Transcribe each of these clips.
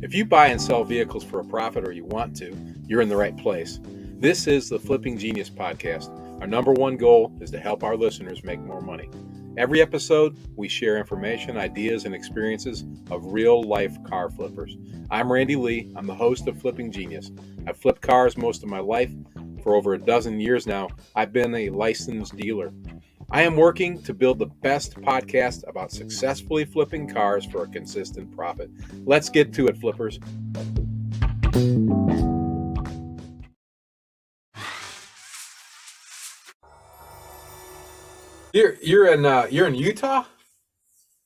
If you buy and sell vehicles for a profit or you want to, you're in the right place. This is the Flipping Genius podcast. Our number one goal is to help our listeners make more money. Every episode, we share information, ideas, and experiences of real-life car flippers. I'm Randy Lee. I'm the host of Flipping Genius. I've flipped cars most of my life. For over a dozen years now, I've been a licensed dealer. I am working to build the best podcast about successfully flipping cars for a consistent profit. Let's get to it, flippers. You're in Utah?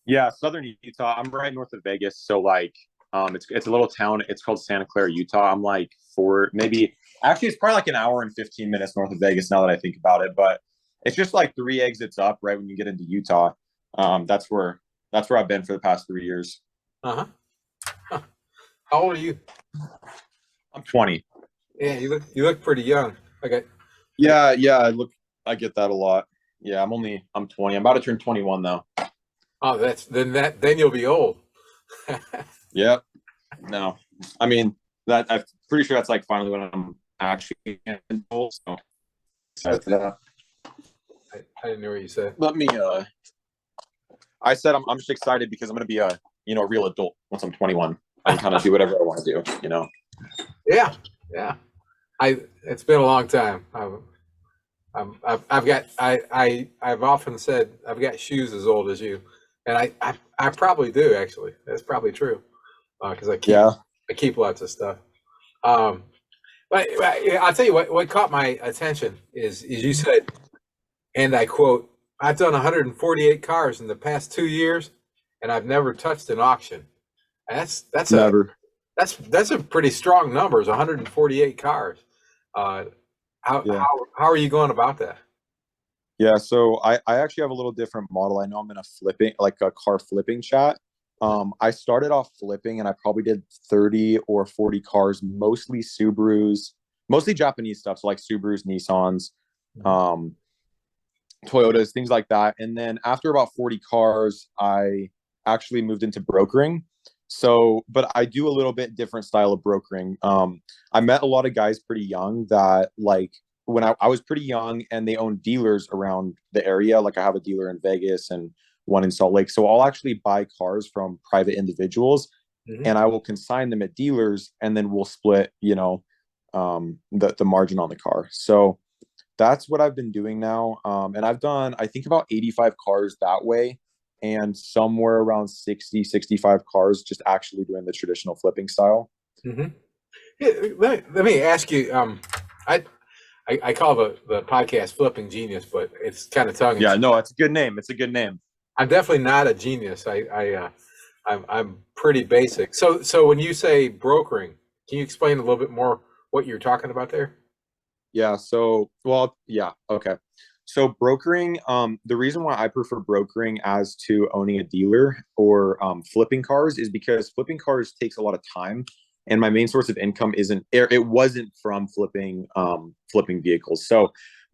Yeah, southern Utah. I'm right north of Vegas, so it's a little town. It's called Santa Clara, Utah. I'm like it's probably like an hour and 15 minutes north of Vegas now that I think about it, but it's just like 3 exits up right when you get into Utah. That's where I've been for the past 3 years. Uh-huh. Huh. How old are you? I'm 20. Yeah, you look pretty young. Okay. Yeah, I get that a lot. Yeah, I'm 20. I'm about to turn 21 though. Oh, then you'll be old. Yep. No. I mean, I'm pretty sure that's like finally when I'm actually old. So excited for that. I didn't know what you said. I said I'm just excited because I'm going to be a real adult once I'm 21. I can kind of do whatever I want to do, Yeah. It's been a long time. I've often said I've got shoes as old as you, and I probably do actually. That's probably true, because I keep lots of stuff. But I'll tell you what caught my attention is you said, and I quote, "I've done 148 cars in the past 2 years, and I've never touched an auction." And that's a pretty strong numbers. 148 cars. How are you going about that? Yeah, so I actually have a little different model. I know I'm in a car flipping chat. I started off flipping and I probably did 30 or 40 cars, mostly Subarus, mostly Japanese stuff. So like Subarus, Nissans, Toyotas, things like that. And then after about 40 cars, I actually moved into brokering. So, but I do a little bit different style of brokering. I met a lot of guys pretty young that like when I was pretty young and they own dealers around the area. Like I have a dealer in Vegas and one in Salt Lake. So I'll actually buy cars from private individuals and I will consign them at dealers and then we'll split, the margin on the car. So that's what I've been doing now. And I've done, I think about 85 cars that way and somewhere around 60, 65 cars just actually doing the traditional flipping style. Mm-hmm. Yeah, let me ask you, I call the podcast Flipping Genius, but it's kind of tongue-in-cheek. Yeah, no, it's a good name. It's a good name. I'm definitely not a genius. I'm pretty basic. So when you say brokering, can you explain a little bit more what you're talking about there? Yeah. Okay. So brokering, the reason why I prefer brokering as to owning a dealer or flipping cars is because flipping cars takes a lot of time, and my main source of income wasn't from flipping vehicles. So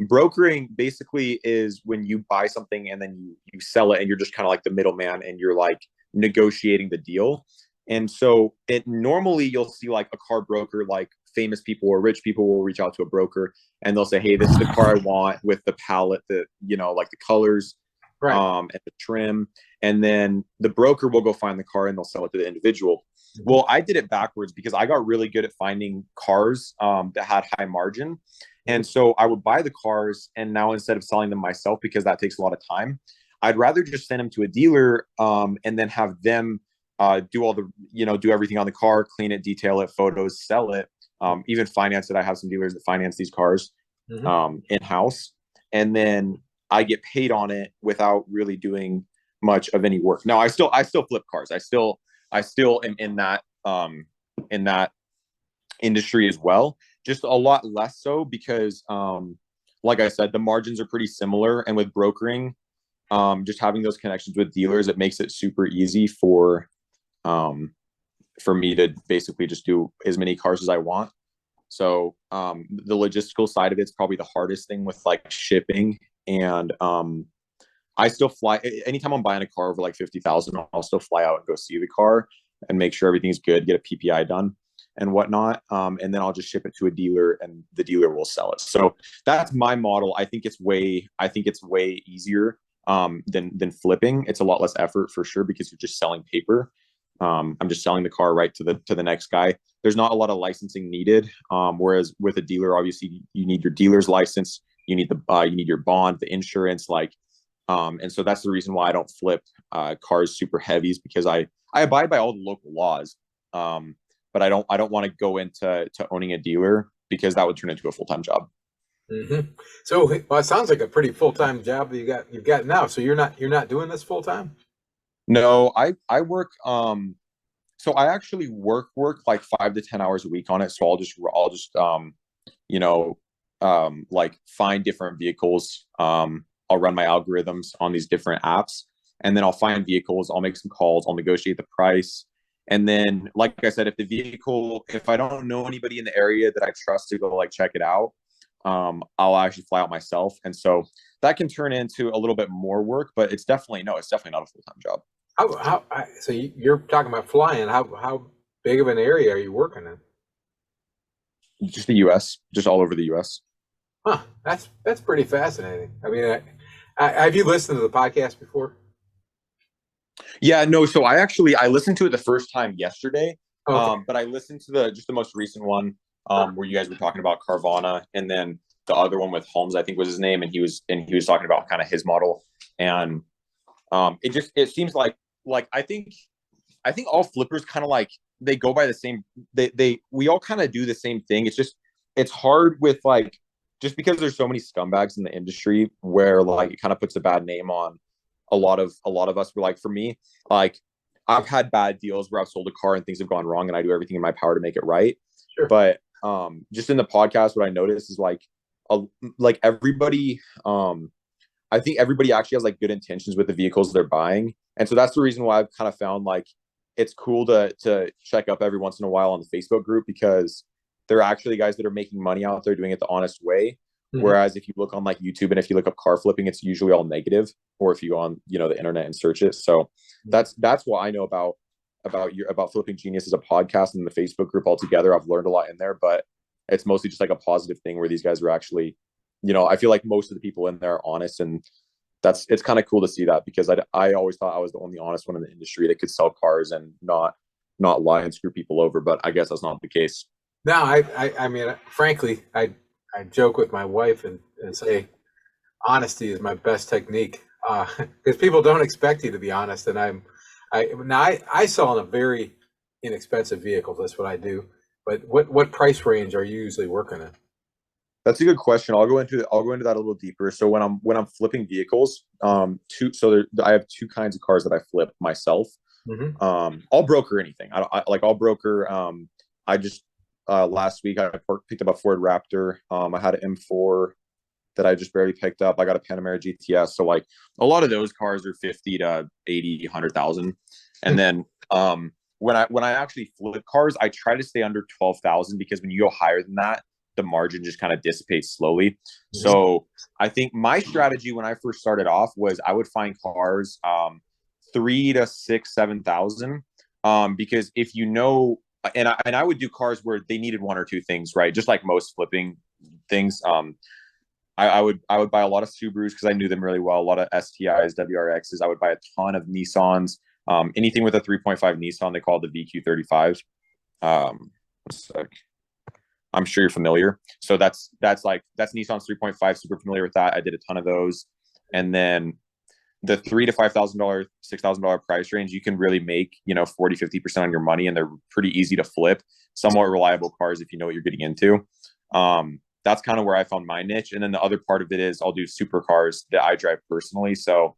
brokering basically is when you buy something and then you sell it, and you're just kind of like the middleman, and you're like negotiating the deal. And so normally you'll see like a car broker, like famous people or rich people will reach out to a broker and they'll say, hey, this is the car I want with the palette, like the colors, right, and the trim. And then the broker will go find the car and they'll sell it to the individual. Well, I did it backwards because I got really good at finding cars that had high margin. And so I would buy the cars, and now instead of selling them myself, because that takes a lot of time, I'd rather just send them to a dealer and then have them do all the, do everything on the car, clean it, detail it, photos, sell it, even finance it. I have some dealers that finance these cars in-house. And then I get paid on it without really doing much of any work. Now I still flip cars. I still am in that industry as well, just a lot less so because like I said, the margins are pretty similar. And with brokering, just having those connections with dealers, it makes it super easy for me to basically just do as many cars as I want. So the logistical side of it's probably the hardest thing with like shipping. And I still fly anytime I'm buying a car over like 50,000, I'll still fly out and go see the car. and make sure everything's good, get a PPI done and whatnot. And then I'll just ship it to a dealer and the dealer will sell it. So that's my model. I think it's way easier than flipping. It's a lot less effort for sure because you're just selling paper. I'm just selling the car right to the next guy. There's not a lot of licensing needed. Whereas with a dealer, obviously you need your dealer's license, you need your bond, the insurance, and so that's the reason why I don't flip cars super heavies, because I abide by all the local laws. But I don't want to go into owning a dealer because that would turn into a full-time job. Mm-hmm. So, well, it sounds like a pretty full-time job that you've got now. So you're not doing this full-time? No, I work. So I actually work like 5 to 10 hours a week on it. So I'll just you know like find different vehicles. I'll run my algorithms on these different apps, and then I'll find vehicles. I'll make some calls. I'll negotiate the price. And then, like I said, if I don't know anybody in the area that I trust to go like check it out, I'll actually fly out myself. And so that can turn into a little bit more work, but it's definitely not a full-time job. So you're talking about flying. How big of an area are you working in? Just the U.S., just all over the U.S. Huh. That's pretty fascinating. I mean, have you listened to the podcast before? Yeah, no. So I listened to it the first time yesterday, Okay. but I listened to the most recent one where you guys were talking about Carvana, and then the other one with Holmes, I think was his name, and he was talking about kind of his model, and it seems like I think all flippers kind of like they go by the same. We all kind of do the same thing. It's hard with like just because there's so many scumbags in the industry where like it kind of puts a bad name on a lot of us. Were like, for me, like I've had bad deals where I've sold a car and things have gone wrong, and I do everything in my power to make it right. Sure. But just in the podcast, what I noticed is like everybody, I think everybody actually has like good intentions with the vehicles they're buying, and so that's the reason why I've kind of found like it's cool to check up every once in a while on the Facebook group, because there are actually guys that are making money out there doing it the honest way. Mm-hmm. Whereas if you look on like YouTube and if you look up car flipping, it's usually all negative, or if you go on, the internet and search it. So that's what I know about Flipping Genius as a podcast and the Facebook group altogether. I've learned a lot in there, but it's mostly just like a positive thing where these guys are actually, I feel like most of the people in there are honest, and it's kind of cool to see that, because I always thought I was the only honest one in the industry that could sell cars and not lie and screw people over, but I guess that's not the case. No, I mean, frankly, I joke with my wife and say honesty is my best technique, because people don't expect you to be honest. And I sell in a very inexpensive vehicle. That's what I do. But what price range are you usually working in? That's a good question. I'll go into that a little deeper. So when I'm flipping vehicles, I have two kinds of cars that I flip myself. Mm-hmm. I'll broker anything. I'll broker. I just last week I picked up a Ford Raptor. I had an M4 that I just barely picked up. I got a Panamera GTS. So like a lot of those cars are 50 to 80, 100,000. And then when I actually flip cars, I try to stay under 12,000, because when you go higher than that, the margin just kind of dissipates slowly. Mm-hmm. So I think my strategy when I first started off was I would find cars 3 to 6, 7,000, because if and I would do cars where they needed one or two things, right? Just like most flipping things. I would buy a lot of Subarus because I knew them really well. A lot of STIs, WRXs. I would buy a ton of Nissans. Anything with a 3.5 Nissan, they call it the VQ35s. One sec. I'm sure you're familiar. So that's Nissan's 3.5. Super familiar with that. I did a ton of those. And then the $3,000 to $5,000, $6,000 price range, you can really make 40-50% on your money, and they're pretty easy to flip. Somewhat reliable cars if you know what you're getting into. That's kind of where I found my niche. And then the other part of it is I'll do supercars that I drive personally. So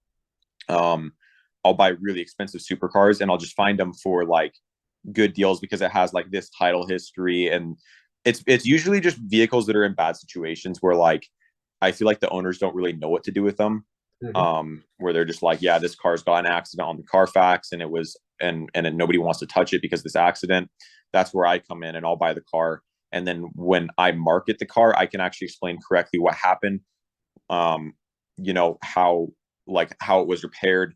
I'll buy really expensive supercars, and I'll just find them for like good deals because it has like this title history, and it's usually just vehicles that are in bad situations where like I feel like the owners don't really know what to do with them. Mm-hmm. Where they're just like, yeah, this car's got an accident on the Carfax, and it was and nobody wants to touch it because of this accident. That's where I come in, and I'll buy the car. And then when I market the car, I can actually explain correctly what happened, how it was repaired,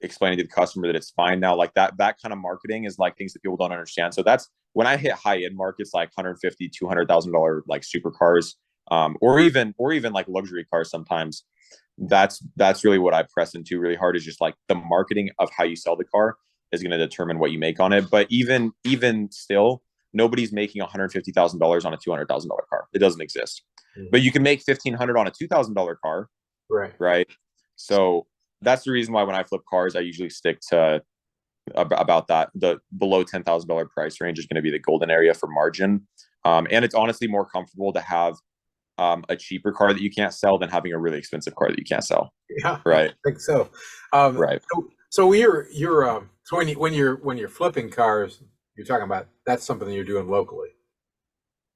explaining to the customer that it's fine now. Like that kind of marketing is like things that people don't understand. So that's when I hit high end markets like 150, $200,000 like supercars, or even like luxury cars sometimes. That's really what I press into really hard, is just like the marketing of how you sell the car is going to determine what you make on it. But even still, nobody's making $150,000 on a $200,000 car. It doesn't exist. Mm-hmm. But you can make $1,500 on a $2,000 car, right? So that's the reason why when I flip cars, I usually stick to about that. The below $10,000 price range is going to be the golden area for margin, and it's honestly more comfortable to have a cheaper car that you can't sell than having a really expensive car that you can't sell. Yeah, right. I think so. Right. So when you're flipping cars, you're talking about that's something that you're doing locally.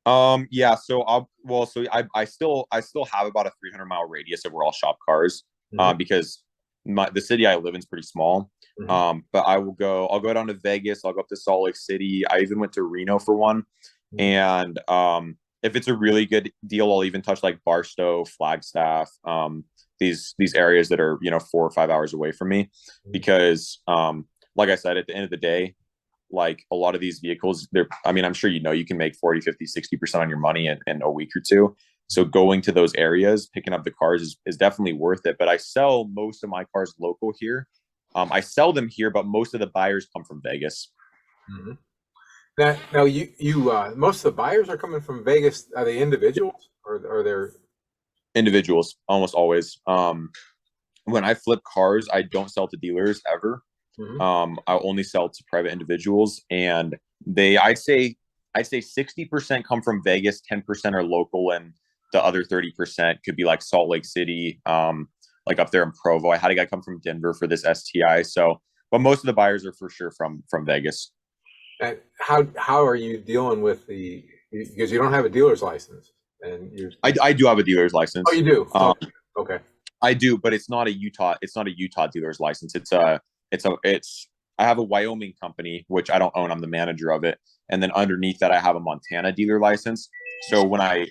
Yeah. So I still have about a 300-mile radius of where I'll shop cars, mm-hmm. Because the city I live in is pretty small. Mm-hmm. But I'll go down to Vegas. I'll go up to Salt Lake City. I even went to Reno for one. Mm-hmm. And if it's a really good deal, I'll even touch like Barstow, Flagstaff, these areas that are 4 or 5 hours away from me, because like I said, at the end of the day, like a lot of these vehicles, I'm sure you can make 40, 50, 60% on your money in a week or two. So going to those areas, picking up the cars is definitely worth it. But I sell most of my cars local here. I sell them here, but most of the buyers come from Vegas. Mm-hmm. Now you most of the buyers are coming from Vegas. Are they individuals or are they individuals? Almost always. When I flip cars, I don't sell to dealers ever. Mm-hmm. I only sell to private individuals, and I'd say 60% come from Vegas, 10% are local, and the other 30% could be like Salt Lake City, like up there in Provo. I had a guy come from Denver for this STI. But most of the buyers are for sure from Vegas. And how are you dealing with because you don't have a dealer's license, and I do have a dealer's license. Oh, you do? Okay. I do, but it's not a Utah dealer's license. I have a Wyoming company, which I don't own. I'm the manager of it. And then underneath that, I have a Montana dealer license. So when I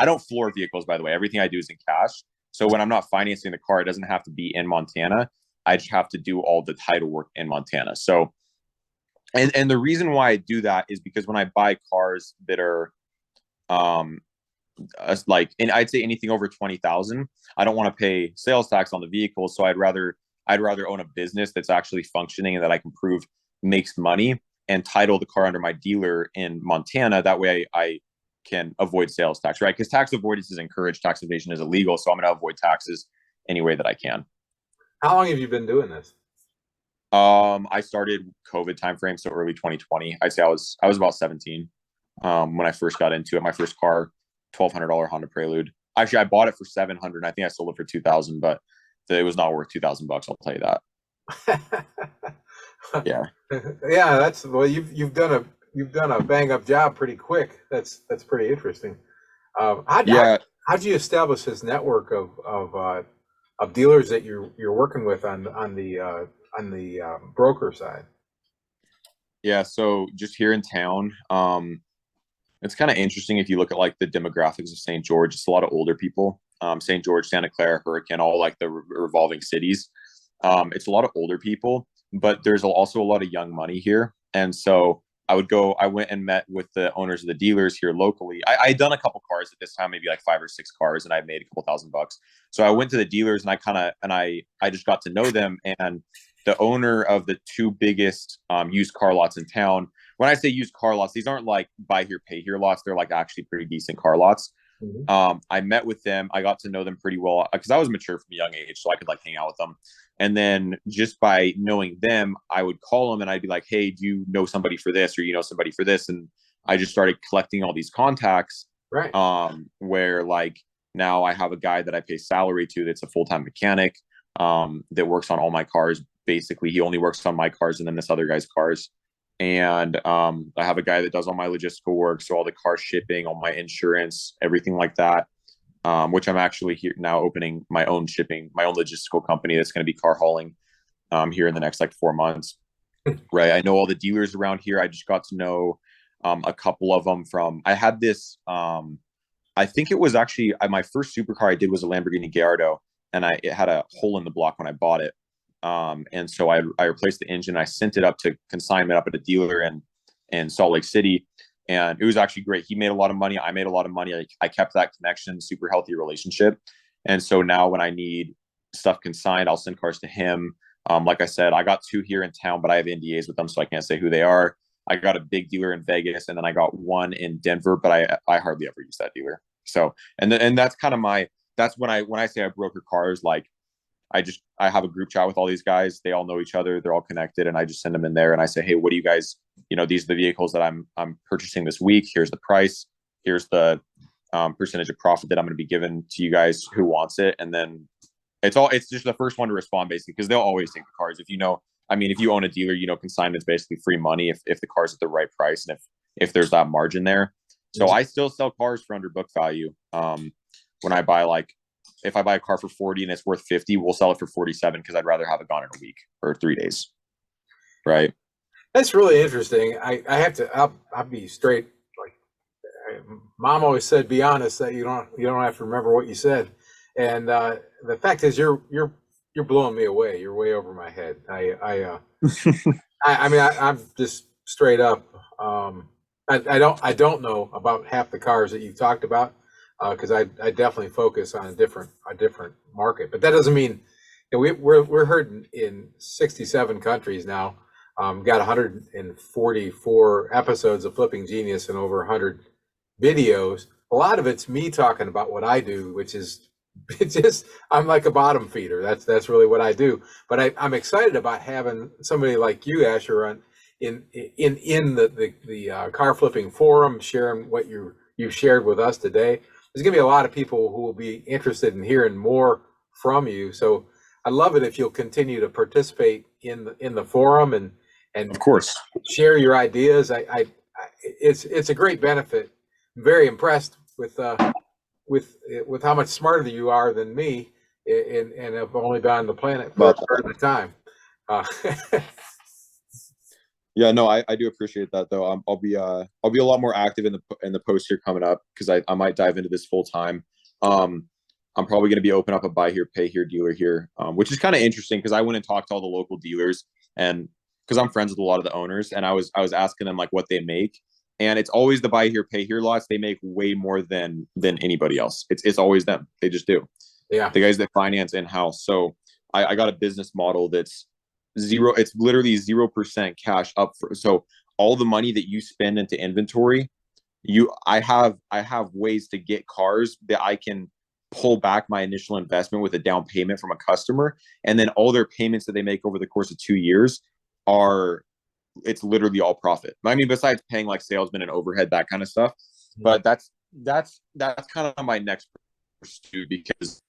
don't floor vehicles, by the way, everything I do is in cash. So when I'm not financing the car, it doesn't have to be in Montana. I just have to do all the title work in Montana. So, and the reason why I do that is because when I buy cars that are, and I'd say anything over 20,000, I don't want to pay sales tax on the vehicle. So I'd rather own a business that's actually functioning and that I can prove makes money, and title the car under my dealer in Montana. That way I can avoid sales tax, right? Because tax avoidance is encouraged, tax evasion is illegal. So I'm going to avoid taxes any way that I can. How long have you been doing this? I started COVID timeframe, so early 2020. I'd say I was about 17 when I first got into it. My first car, $1,200 Honda Prelude. Actually, I bought it for $700. I think I sold it for $2,000, but it was not worth $2,000. I'll tell you that. Yeah. Yeah, you've done a bang up job pretty quick. That's pretty interesting. How'd you establish this network of dealers that you're working with on the broker side? Yeah, so just here in town, it's kind of interesting if you look at like the demographics of St. George. It's a lot of older people. St. George, Santa Clara, Hurricane, all like the revolving cities. It's a lot of older people, but there's also a lot of young money here. And so I went and met with the owners of the dealers here locally. I'd done a couple cars at this time, maybe like 5 or 6 cars, and I made a couple $1,000. So I went to the dealers and I just got to know them. And the owner of the 2 biggest used car lots in town. When I say used car lots, these aren't like buy here, pay here lots. They're like actually pretty decent car lots. Mm-hmm. I met with them. I got to know them pretty well because I was mature from a young age, so I could like hang out with them. And then just by knowing them, I would call them and I'd be like, hey, do you know somebody for this, or you know somebody for this? And I just started collecting all these contacts. Right. Where like now I have a guy that I pay salary to that's a full-time mechanic that works on all my cars. Basically, he only works on my cars and then this other guy's cars. And I have a guy that does all my logistical work, so all the car shipping, all my insurance, everything like that. Which I'm actually here now opening my own logistical company that's going to be car hauling here in the next like 4 months. Right. I know all the dealers around here. I just got to know a couple of them I had this, I think it was actually my first supercar I did was a Lamborghini Gallardo, and it had a hole in the block when I bought it. And so I replaced the engine. I sent it up to consignment up at a dealer in Salt Lake City. And it was actually great. He made a lot of money. I made a lot of money. I kept that connection, super healthy relationship. And so now when I need stuff consigned, I'll send cars to him. Like I said, I got 2 here in town, but I have NDAs with them, so I can't say who they are. I got a big dealer in Vegas, and then I got one in Denver, but I hardly ever use that dealer. So, and that's kind of that's when I say I broker cars, like I have a group chat with all these guys. They all know each other. They're all connected. And I just send them in there and I say, hey, what do you guys, these are the vehicles that I'm purchasing this week. Here's the price. Here's the percentage of profit that I'm going to be giving to you guys who wants it. And then it's just the first one to respond basically, because they'll always take the cars. If you own a dealer, consignment's basically free money if the car's at the right price and if there's that margin there. So I still sell cars for under book value. When I buy if I buy a car for 40 and it's worth 50, we'll sell it for 47 because I'd rather have it gone in a week or 3 days. Right. That's really interesting. I'll be straight. Like Mom always said, be honest, that you don't have to remember what you said. And the fact is you're blowing me away. You're way over my head. I'm just straight up. I don't know about half the cars that you talked about. Because I definitely focus on a different market, but that doesn't mean we're heard in 67 countries now. Got 144 episodes of Flipping Genius and over 100 videos. A lot of it's me talking about what I do, which is I'm like a bottom feeder. That's really what I do. But I'm excited about having somebody like you, Asher, on in the car flipping forum, sharing what you've shared with us today. There's going to be a lot of people who will be interested in hearing more from you. So I love it if you'll continue to participate in the forum and of course share your ideas. It's a great benefit. I'm very impressed with how much smarter you are than me, and I've only been on the planet for a part of the time. Yeah, no, I do appreciate that though. I'll be a lot more active in the post here coming up because I might dive into this full time. I'm probably going to be open up a buy here, pay here dealer here, which is kind of interesting because I went and talked to all the local dealers and because I'm friends with a lot of the owners and I was asking them like what they make, and it's always the buy here, pay here lots. They make way more than anybody else. It's always them. They just do. Yeah, the guys that finance in house. So I got a business model that's zero. It's literally 0% cash up for. So all the money that you spend into inventory, I have ways to get cars that I can pull back my initial investment with a down payment from a customer, and then all their payments that they make over the course of 2 years it's literally all profit. I mean, besides paying like salesmen and overhead, that kind of stuff. But that's kind of my next pursuit because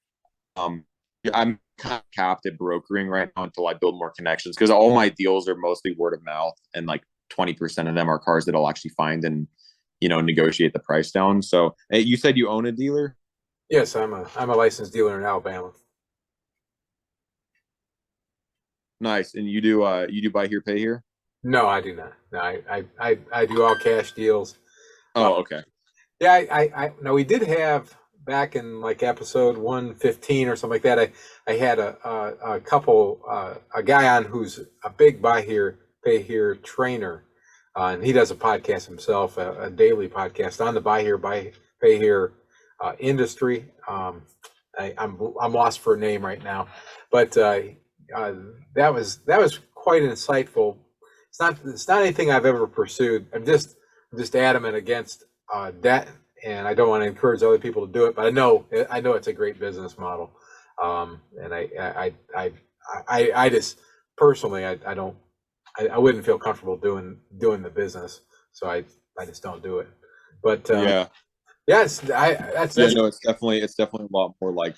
I'm kind of capped at brokering right now until I build more connections because all my deals are mostly word of mouth and like 20% of them are cars that I'll actually find and negotiate the price down. So you said you own a dealer? Yes, I'm a licensed dealer in Alabama. Nice. And you do buy here, pay here? No, I do not. No, I do all cash deals. Oh, okay. Yeah, I no, we did have back in like episode 115 or something like that. I had a couple a guy on who's a big buy here, pay here trainer, and he does a podcast himself, a daily podcast on the buy here, pay here industry. I'm lost for a name right now, but that was quite insightful. It's not anything I've ever pursued. I'm just adamant against debt, and I don't want to encourage other people to do it. But I know it's a great business model, and I just personally I wouldn't feel comfortable doing the business, so I just don't do it. But yes, it's definitely a lot more like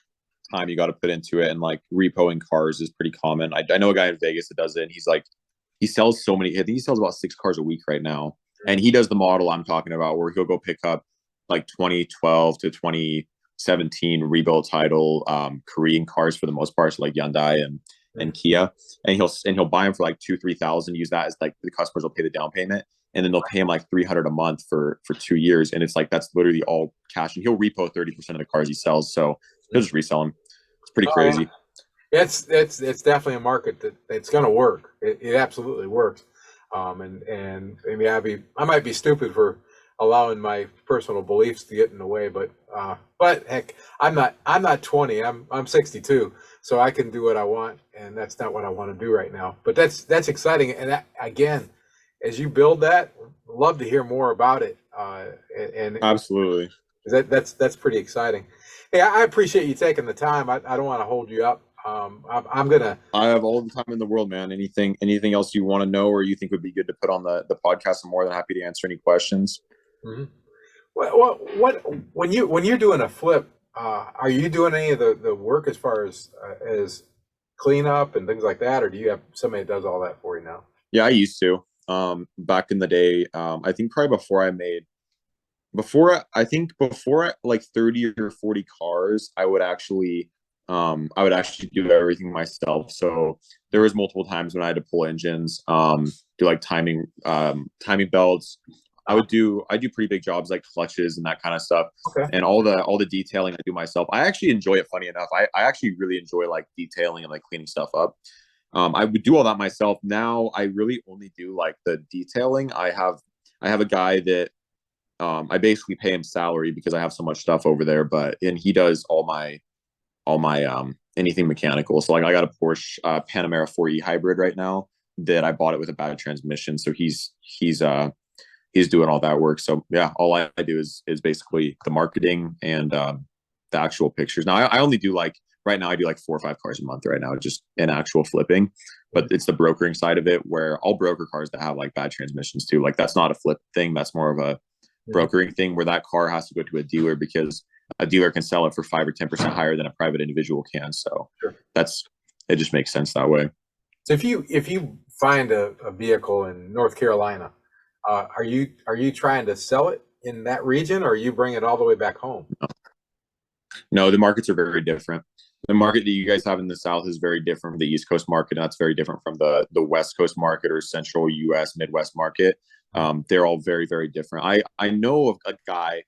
time you got to put into it, and like repoing cars is pretty common. I know a guy in Vegas that does it, and he sells so many. I think he sells about 6 cars a week right now, and he does the model I'm talking about where he'll go pick up like 2012 to 2017 rebuild title Korean cars for the most part, so like Hyundai and Kia, and he'll buy them for like 2,000-3,000. Use that as like the customers will pay the down payment, and then they'll pay him like $300 a month for 2 years, and it's like that's literally all cash. And he'll repo 30% of the cars he sells, so he'll just resell them. It's pretty crazy. It's definitely a market that's going to work. It absolutely works. And maybe I might be stupid for allowing my personal beliefs to get in the way, but heck, I'm not 20. I'm 62, so I can do what I want, and that's not what I want to do right now. But that's exciting, and that, again, as you build that, love to hear more about it. And Absolutely. that's pretty exciting. Hey, I appreciate you taking the time. I don't want to hold you up. I'm gonna. I have all the time in the world, man. Anything else you want to know or you think would be good to put on the podcast? I'm more than happy to answer any questions. Mhm. What when you're doing a flip, are you doing any of the work as cleanup and things like that, or do you have somebody that does all that for you now? Yeah, I used to. Back in the day, I think probably before like 30 or 40 cars, I would actually do everything myself. So there was multiple times when I had to pull engines, do like timing belts. I do pretty big jobs like clutches and that kind of stuff. Okay. And all the detailing I do myself. I actually enjoy it, funny enough. I actually really enjoy like detailing and like cleaning stuff up. I would do all that myself. Now I really only do like the detailing. I have a guy that I basically pay him salary because I have so much stuff over there, and he does all my anything mechanical. So like I got a Porsche Panamera 4E hybrid right now that I bought it with a bad transmission. So he's doing all that work. So yeah, all I do is basically the marketing and the actual pictures. Now I only do like right now I do like 4 or 5 cars a month right now, just in actual flipping. But it's the brokering side of it where I'll broker cars that have like bad transmissions too. Like that's not a flip thing. That's more of a brokering thing where that car has to go to a dealer because a dealer can sell it for 5 or 10% higher than a private individual can. So Sure. It just makes sense that way. So if you find a vehicle in North Carolina, are you trying to sell it in that region, or are you bring it all the way back home? No, the markets are very different. The market that you guys have in the South is very different from the East Coast market. And that's very different from the West Coast market or Central US, Midwest market. They're all very, very different. I know of a guy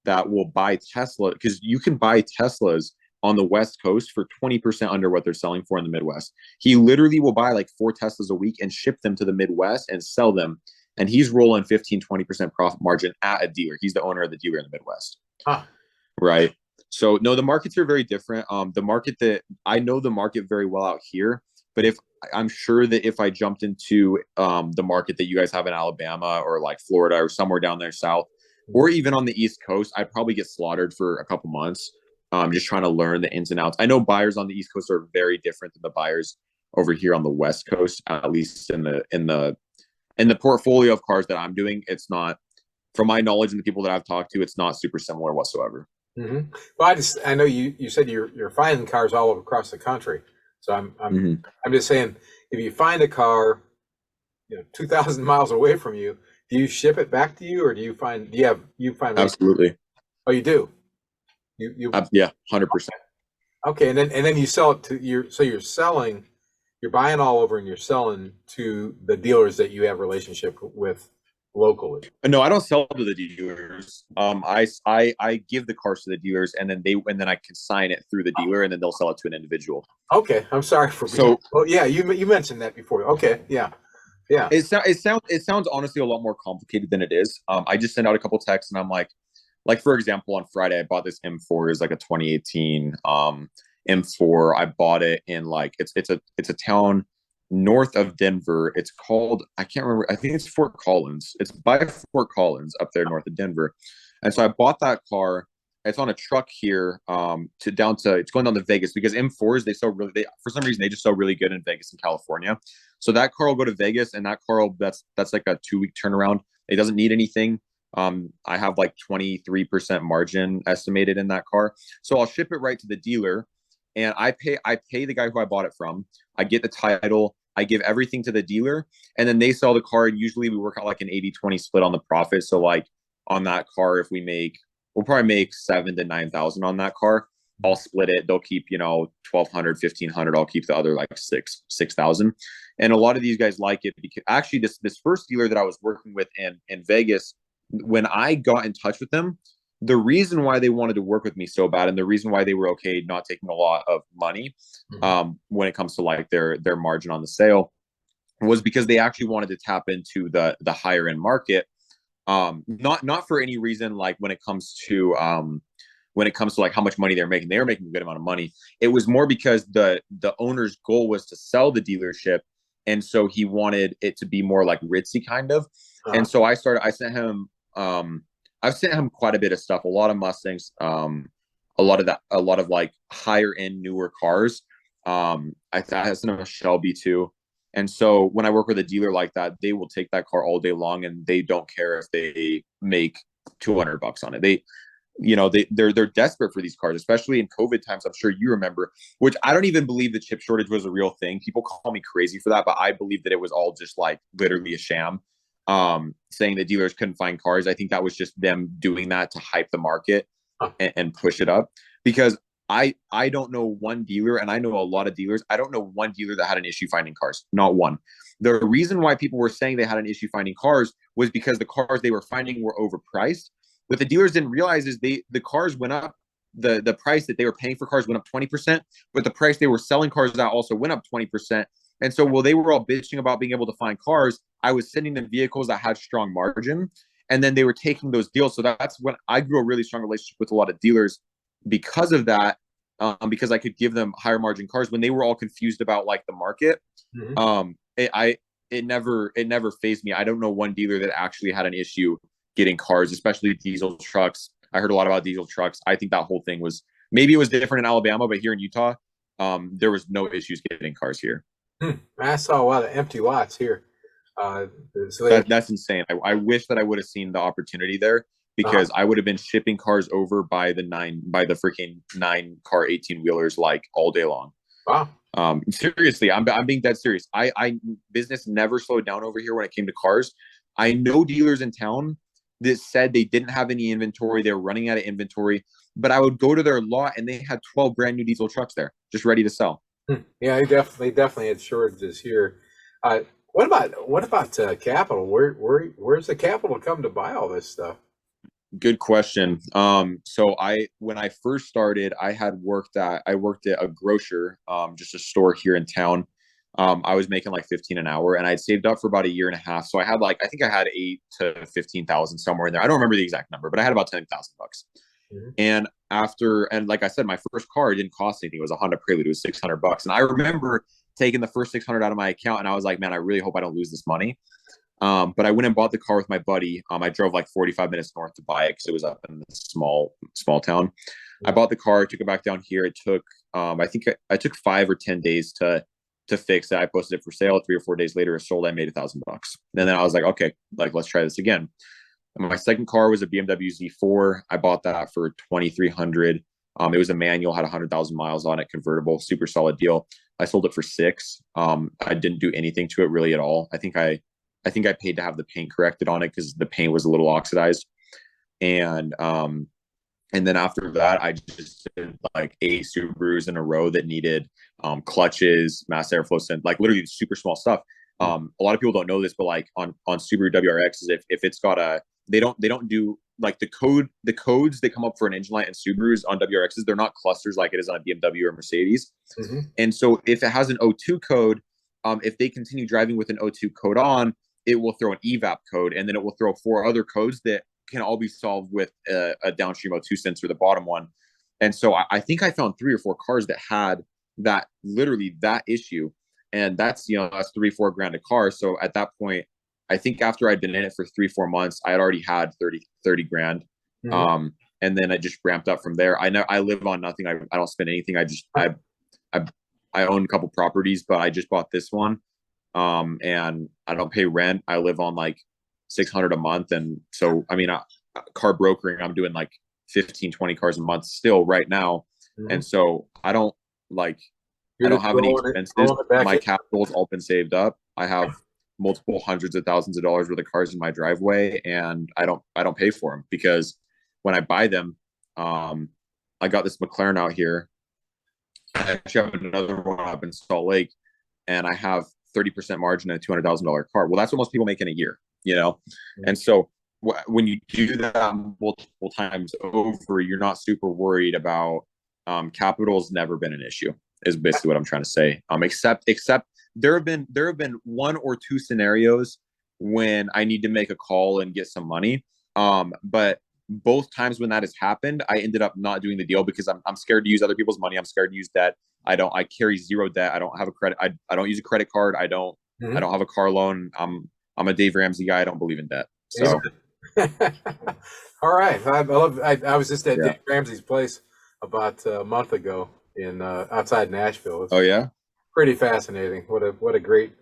that will buy Tesla because you can buy Teslas on the West Coast for 20% under what they're selling for in the Midwest. He literally will buy like 4 Teslas a week and ship them to the Midwest and sell them. And he's rolling 15-20% profit margin at a dealer. He's the owner of the dealer in the Midwest. Huh. Right. So no, the markets are very different. The market that I know the market very well out here, but if I'm sure that if I jumped into the market that you guys have in Alabama or like Florida or somewhere down there south, or even on the East Coast, I'd probably get slaughtered for a couple months, just trying to learn the ins and outs. I know buyers on the East Coast are very different than the buyers over here on the West Coast, at least in the portfolio of cars that I'm doing. It's not, from my knowledge and the people that I've talked to, it's not super similar whatsoever. Mm-hmm. Well, I know you said you're finding cars all over across the country. So I'm just saying, if you find a car, 2,000 miles away from you, do you ship it back to you, or do you find Absolutely. Oh, you do. You Yeah, 100%. Okay, and then you sell it to you're buying all over and you're selling to the dealers that you have relationship with locally. No, I don't sell to the dealers. I give the cars to the dealers, and then I consign it through the dealer, and then they'll sell it to an individual. Okay, I'm sorry for So oh yeah, you mentioned that before. Okay, yeah. Yeah. it sounds honestly a lot more complicated than it is. I just send out a couple texts, and I'm like for example, on Friday I bought this M4. It's like a 2018 M4. I bought it in like it's a town north of Denver. It's called, I can't remember. I think it's Fort Collins. It's by Fort Collins up there north of Denver. And so I bought that car. It's on a truck here it's going down to Vegas because M4s for some reason they just sell really good in Vegas and California. So that car will go to Vegas, and that car that's like a 2-week turnaround. It doesn't need anything. I have like 23% margin estimated in that car. So I'll ship it right to the dealer, and I pay the guy who I bought it from. I get the title. I give everything to the dealer, and then they sell the car. And usually we work out like an 80-20 split on the profit. So like on that car, we'll probably make 7,000 to 9,000 on that car. I'll split it. They'll keep, 1,200, 1,500. I'll keep the other like 6,000. And a lot of these guys like it because actually this first dealer that I was working with in Vegas, when I got in touch with them, the reason why they wanted to work with me so bad, and the reason why they were okay not taking a lot of money when it comes to like their margin on the sale, was because they actually wanted to tap into the higher end market. Not for any reason like when it comes to like how much money they're making. They were making a good amount of money. It was more because the owner's goal was to sell the dealership, and so he wanted it to be more like ritzy kind of. And so I sent him I've sent him quite a bit of stuff, a lot of Mustangs, a lot of like higher end newer cars. I sent him a Shelby too. And so when I work with a dealer like that, they will take that car all day long, and they don't care if they make $200 on it. They're desperate for these cars, especially in COVID times. I'm sure you remember, which I don't even believe the chip shortage was a real thing. People call me crazy for that, but I believe that it was all just like literally a sham, saying that dealers couldn't find cars. I think that was just them doing that to hype the market and push it up, because I don't know one dealer, and I know a lot of dealers. I don't know one dealer that had an issue finding cars. Not one. The reason why people were saying they had an issue finding cars was because the cars they were finding were overpriced. What the dealers didn't realize is the cars went up. The price that they were paying for cars went up 20%, but the price they were selling cars at also went up 20%. And so while they were all bitching about being able to find cars, I was sending them vehicles that had strong margin, and then they were taking those deals. So that's when I grew a really strong relationship with a lot of dealers because of that, because I could give them higher margin cars when they were all confused about like the market. It never fazed me. I don't know one dealer that actually had an issue getting cars, especially diesel trucks. I heard a lot about diesel trucks. I think that whole thing was, maybe it was different in Alabama, but here in Utah, there was no issues getting cars here. I saw a lot of empty lots here. That's insane. I wish that I would have seen the opportunity there, because I would have been shipping cars over by the freaking 9-car 18-wheelers like all day long. Wow. Seriously, I'm being dead serious. Business never slowed down over here when it came to cars. I know dealers in town that said they didn't have any inventory. They were running out of inventory, but I would go to their lot and they had 12 brand new diesel trucks there just ready to sell. Yeah, they definitely had shortages here. What about capital? Where's the capital come to buy all this stuff? Good question. So when I first started, I worked at a grocer, just a store here in town. I was making like 15 an hour, and I'd saved up for about a year and a half. So I had I think I had 8 to 15,000 somewhere in there. I don't remember the exact number, but I had about $10,000. And and like I said, my first car didn't cost anything. It was a Honda Prelude. It was $600. And I remember taking the first 600 out of my account, and I was like, man, I really hope I don't lose this money. But I went and bought the car with my buddy. I drove like 45 minutes north to buy it because it was up in this small town. I bought the car, took it back down here. It took, I think I took 5 or 10 days to fix it. I posted it for sale. 3 or 4 days later, it sold. I made $1,000. And then I was like, okay, let's try this again. And my second car was a BMW Z4. I bought that for $2,300. It was a manual, had 100,000 miles on it, convertible, super solid deal. I sold it for $6,000. I didn't do anything to it really at all. I think I paid to have the paint corrected on it because the paint was a little oxidized. And then after that, I just did like 8 Subarus in a row that needed clutches, mass airflow, like literally super small stuff. A lot of people don't know this, but like on Subaru WRXs, if it's got they don't do like the codes that come up for an engine light in Subarus on WRXs, they're not clusters like it is on a BMW or Mercedes. And so if it has an O2 code, if they continue driving with an O2 code on, it will throw an evap code, and then it will throw 4 other codes that can all be solved with a downstream O2 sensor, the bottom one. And so I think I found 3 or 4 cars that had literally that issue. And that's $3-4 grand a car. So at that point, I think after I'd been in it for 3-4 months, I had already had 30 grand. And then I just ramped up from there. I live on nothing. I don't spend anything. I own a couple properties, but I just bought this one. And I don't pay rent. I live on like $600 a month. And so, I mean, car brokering, I'm doing like 15-20 cars a month still right now. And so I don't have any expenses. My capital's all been saved up. I have multiple hundreds of thousands of dollars worth of cars in my driveway, and I don't pay for them because when I buy them, I got this McLaren out here. I actually have another one up in Salt Lake, and I have 30% margin in a $200,000 car. Well, that's what most people make in a year, And so when you do that multiple times over, you're not super worried about capital's never been an issue, is basically what I'm trying to say. Except there have been one or two scenarios when I need to make a call and get some money. But both times when that has happened, I ended up not doing the deal because I'm scared to use other people's money. I'm scared to use debt. I carry zero debt. I don't have a credit. I don't use a credit card. I don't have a car loan. I'm a Dave Ramsey guy. I don't believe in debt. So all right. I was just at Dave Ramsey's place about a month ago in outside Nashville. Oh yeah, pretty fascinating. What a great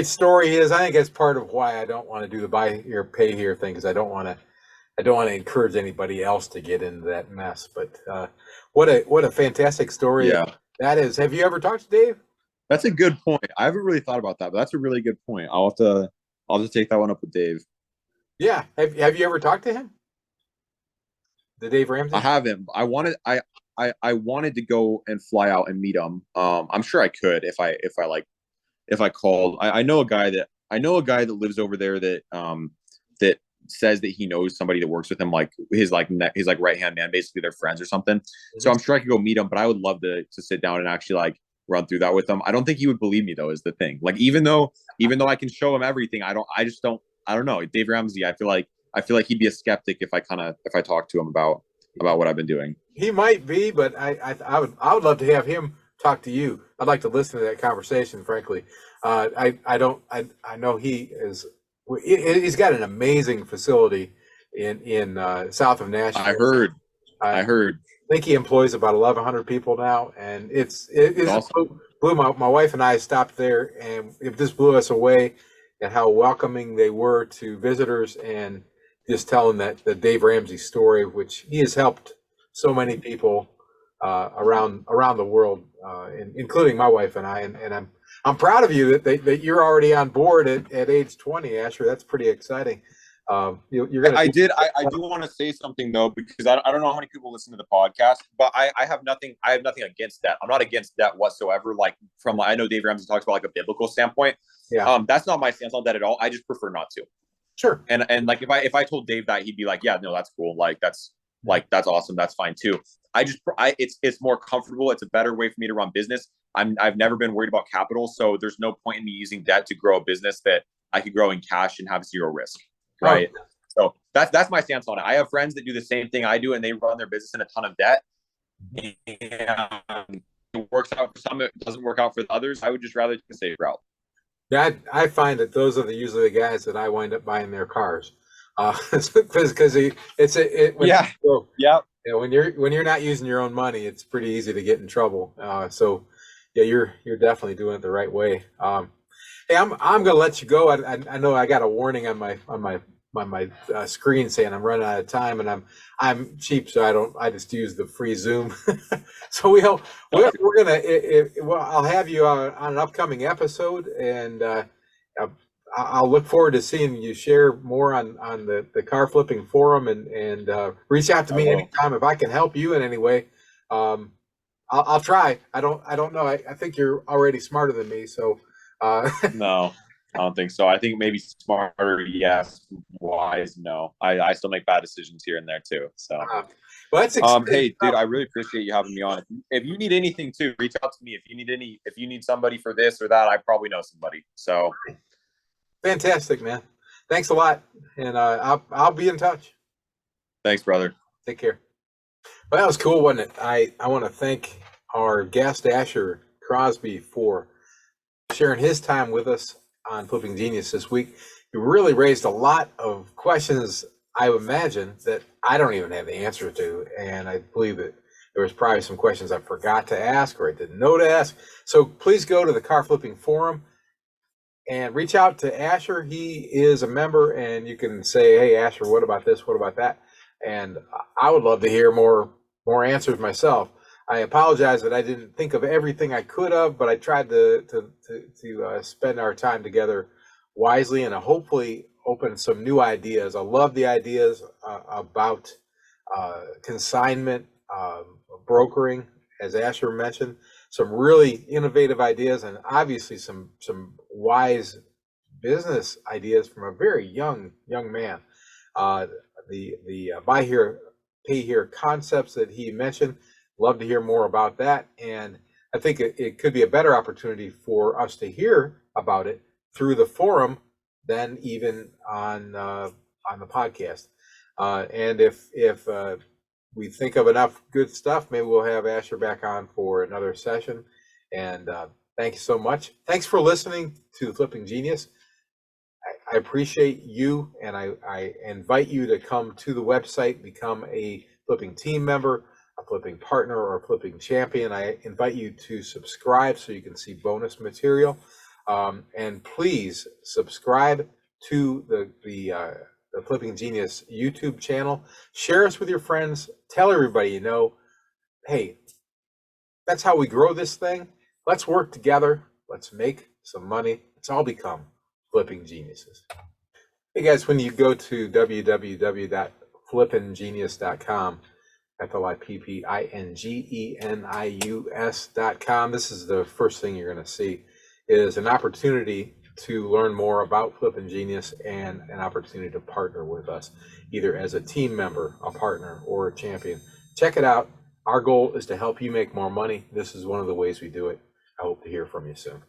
story he is. I think that's part of why I don't want to do the buy here pay here thing, because I don't want to encourage anybody else to get into that mess. But what a fantastic story that is. Have you ever talked to Dave? That's a good point. I haven't really thought about that, but that's a really good point. I'll just take that one up with Dave. Yeah. Have you ever talked to him? The Dave Ramsey? I haven't. I wanted to go and fly out and meet him. I'm sure I could if I called. I know a guy that lives over there that says that he knows somebody that works with him, like his right hand man, basically they're friends or something. So I'm sure I could go meet him, but I would love to sit down and actually like run through that with him. I don't think he would believe me though, is the thing. Like even though I can show him everything, I don't know. Dave Ramsey, I feel like he'd be a skeptic if I talk to him about what I've been doing. He might be, but I would love to have him talk to you. I'd like to listen to that conversation, frankly. I know he's got an amazing facility in south of Nashville. I heard. I think he employs about 1,100 people now, and it's awesome. Blew my wife and I stopped there, and it just blew us away at how welcoming they were to visitors, and just telling the Dave Ramsey story, which he has helped so many people around the world, including my wife and I. And I'm proud of you that you're already on board at age 20, Asher. That's pretty exciting. You're gonna. I do want to say something though, because I don't know how many people listen to the podcast, but I have nothing against that. I'm not against that whatsoever. Like I know Dave Ramsey talks about like a biblical standpoint. Yeah. That's not my stance on that at all. I just prefer not to. Sure. And like if I told Dave that, he'd be like, yeah, no, that's cool. That's awesome. That's fine too. It's more comfortable. It's a better way for me to run business. I've never been worried about capital, so there's no point in me using debt to grow a business that I could grow in cash and have zero risk. Right. So that's my stance on it. I have friends that do the same thing I do, and they run their business in a ton of debt. And it works out for some, it doesn't work out for the others. I would just rather take a safe route. I find that those are usually the guys that I wind up buying their cars, because when you're not using your own money, it's pretty easy to get in trouble. So yeah, you're definitely doing it the right way. Hey, I'm gonna let you go. I know I got a warning on my screen saying I'm running out of time, and I'm cheap, so I just use the free Zoom. So we're gonna I'll have you on an upcoming episode, and I'll look forward to seeing you share more on the car flipping forum, and reach out to me anytime if I can help you in any way. I'll try. I don't know. I think you're already smarter than me, so. No, I don't think so. I think maybe smarter, yes. Wise, no. I still make bad decisions here and there too. So, well, that's hey, dude, I really appreciate you having me on. If you need anything too, reach out to me. If you need somebody for this or that, I probably know somebody. So, fantastic, man. Thanks a lot, and I'll be in touch. Thanks, brother. Take care. Well, that was cool, wasn't it? I want to thank our guest Asher Crosby for sharing his time with us on Flipping Genius this week. He really raised a lot of questions, I would imagine, that I don't even have the answer to, and I believe that there was probably some questions I forgot to ask or I didn't know to ask. So please go to the Car Flipping Forum and reach out to Asher. He is a member, and you can say, hey, Asher, what about this? What about that? And I would love to hear more answers myself. I apologize that I didn't think of everything I could have, but I tried to spend our time together wisely and hopefully open some new ideas. I love the ideas about consignment, brokering, as Asher mentioned, some really innovative ideas, and obviously some wise business ideas from a very young man. Uh, the buy here, pay here concepts that he mentioned. Love to hear more about that, and I think it could be a better opportunity for us to hear about it through the forum than even on the podcast. And if we think of enough good stuff, maybe we'll have Asher back on for another session. And thank you so much. Thanks for listening to Flipping Genius. I appreciate you, and I invite you to come to the website, become a Flipping team member, a Flipping partner, or a Flipping champion. I invite you to subscribe so you can see bonus material. And please subscribe to the Flipping Genius YouTube channel. Share us with your friends. Tell everybody you know, hey, that's how we grow this thing. Let's work together. Let's make some money. Let's all become Flipping Geniuses. Hey guys, when you go to www.flippinggenius.com, FlippingGenius.com, this is the first thing you're going to see, is an opportunity to learn more about Flipping Genius and an opportunity to partner with us, either as a team member, a partner, or a champion. Check it out. Our goal is to help you make more money. This is one of the ways we do it. I hope to hear from you soon.